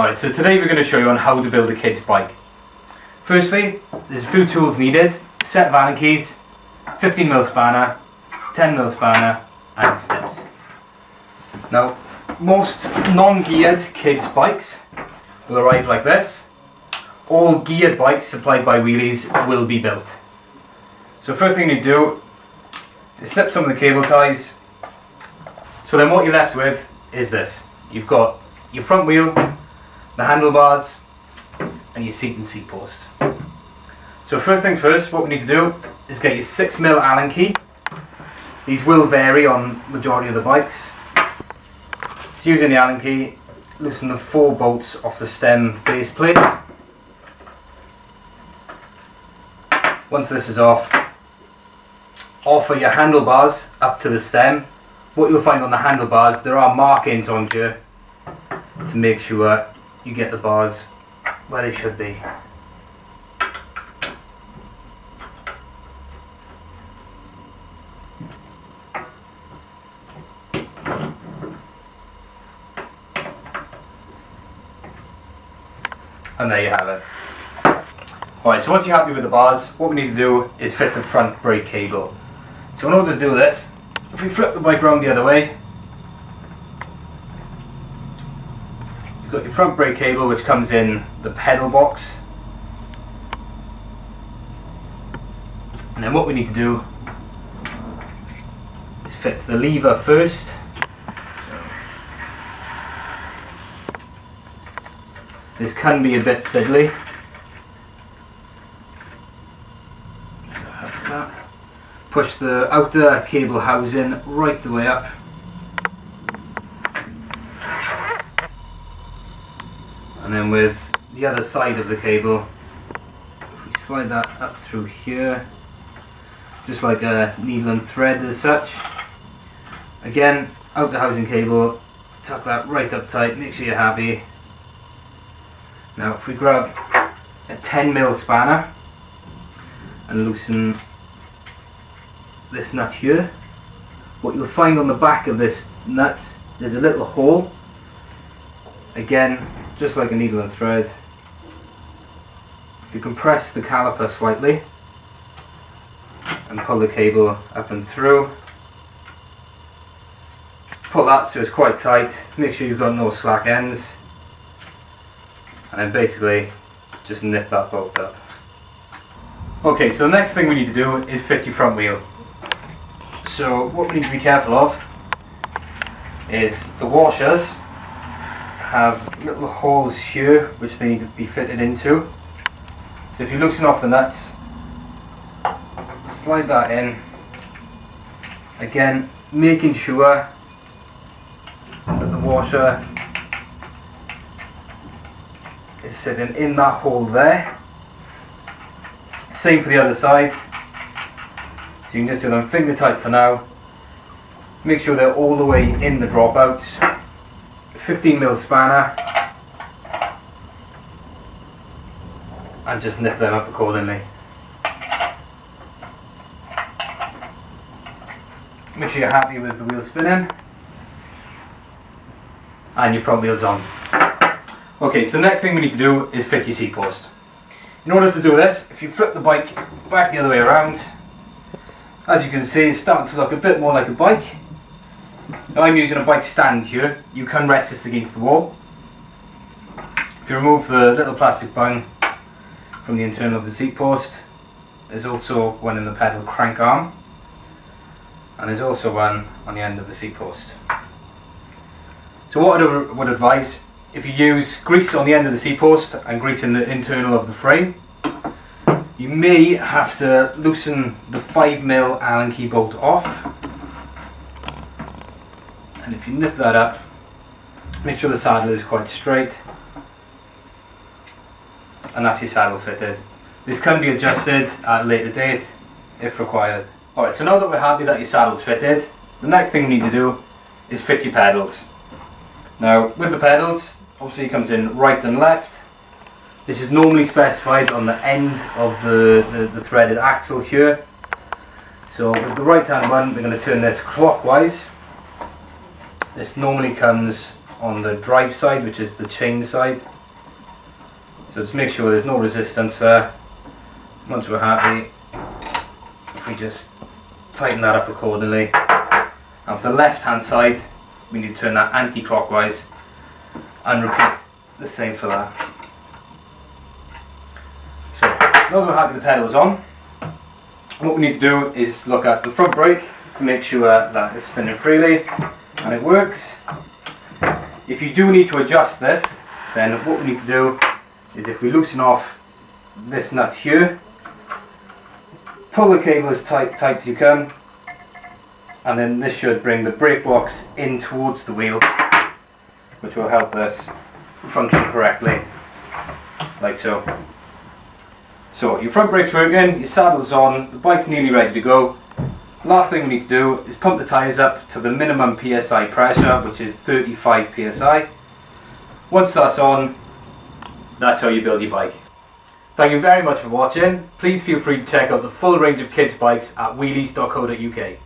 Alright, so today we're going to show you on how to build a kid's bike. Firstly, there's a few tools needed: a set of Allen keys, 15mm spanner, 10mm spanner and snips. Now, most non-geared kids bikes will arrive like this. All geared bikes supplied by Wheelies will be built. So first thing you do is snip some of the cable ties. So then what you're left with is this. You've got your front wheel, the handlebars and your seat and seat post. So first thing first, what we need to do is get your 6mm Allen key. These will vary on majority of the bikes. Just using the Allen key, loosen the 4 bolts off the stem faceplate. Once this is off, offer your handlebars up to the stem. What you'll find on the handlebars, there are markings on here to make sure you get the bars where they should be. And there you have it. Alright, so once you're happy with the bars, what we need to do is fit the front brake cable. So in order to do this, if we flip the bike around the other way, you've got your front brake cable which comes in the pedal box. And then what we need to do is fit the lever first. This can be a bit fiddly. Like that. Push the outer cable housing right the way up. And then with the other side of the cable, if we slide that up through here, just like a needle and thread as such. Again, outer housing cable, tuck that right up tight, make sure you're happy. Now if we grab a 10mm spanner and loosen this nut here, what you'll find on the back of this nut, there's a little hole. Again, just like a needle and thread. If you compress the caliper slightly and pull the cable up and through, pull that so it's quite tight, make sure you've got no slack ends. And then basically just nip that bolt up. Okay, so the next thing we need to do is fit your front wheel. So what we need to be careful of is the washers have little holes here which they need to be fitted into. So if you loosen off the nuts, slide that in. Again, making sure that the washer is sitting in that hole there. Same for the other side. So you can just do them finger tight for now. Make sure they're all the way in the dropouts. 15mm spanner. And just nip them up accordingly. Make sure you're happy with the wheel spinning. And your front wheel's on. Okay, so the next thing we need to do is fit your seat post. In order to do this, if you flip the bike back the other way around, as you can see, it's starting to look a bit more like a bike. Now I'm using a bike stand here. You can rest this against the wall. If you remove the little plastic bung from the internal of the seat post, there's also one in the pedal crank arm, and there's also one on the end of the seat post. So what I would advise, if you use grease on the end of the seat post and grease in the internal of the frame, you may have to loosen the 5mm Allen key bolt off. And if you nip that up, make sure the saddle is quite straight. And that's your saddle fitted. This can be adjusted at a later date if required. Alright, so now that we're happy that your saddle's fitted, the next thing we need to do is fit your pedals. Now with the pedals, obviously it comes in right and left. This is normally specified on the end of the threaded axle here. So with the right hand one, we're going to turn this clockwise. This normally comes on the drive side, which is the chain side. So just make sure there's no resistance there. Once we're happy, if we just tighten that up accordingly. And for the left hand side, we need to turn that anti-clockwise and repeat the same for that. So now that we're happy the pedal is on, what we need to do is look at the front brake to make sure that it's spinning freely and it works. If you do need to adjust this, then what we need to do is, if we loosen off this nut here, pull the cable as tight as you can, and then this should bring the brake box in towards the wheel, which will help this function correctly, like so. So your front brake's working, your saddle's on, the bike's nearly ready to go. Last thing we need to do is pump the tyres up to the minimum PSI pressure, which is 35 PSI. Once that's on, that's how you build your bike. Thank you very much for watching. Please feel free to check out the full range of kids bikes at wheelies.co.uk.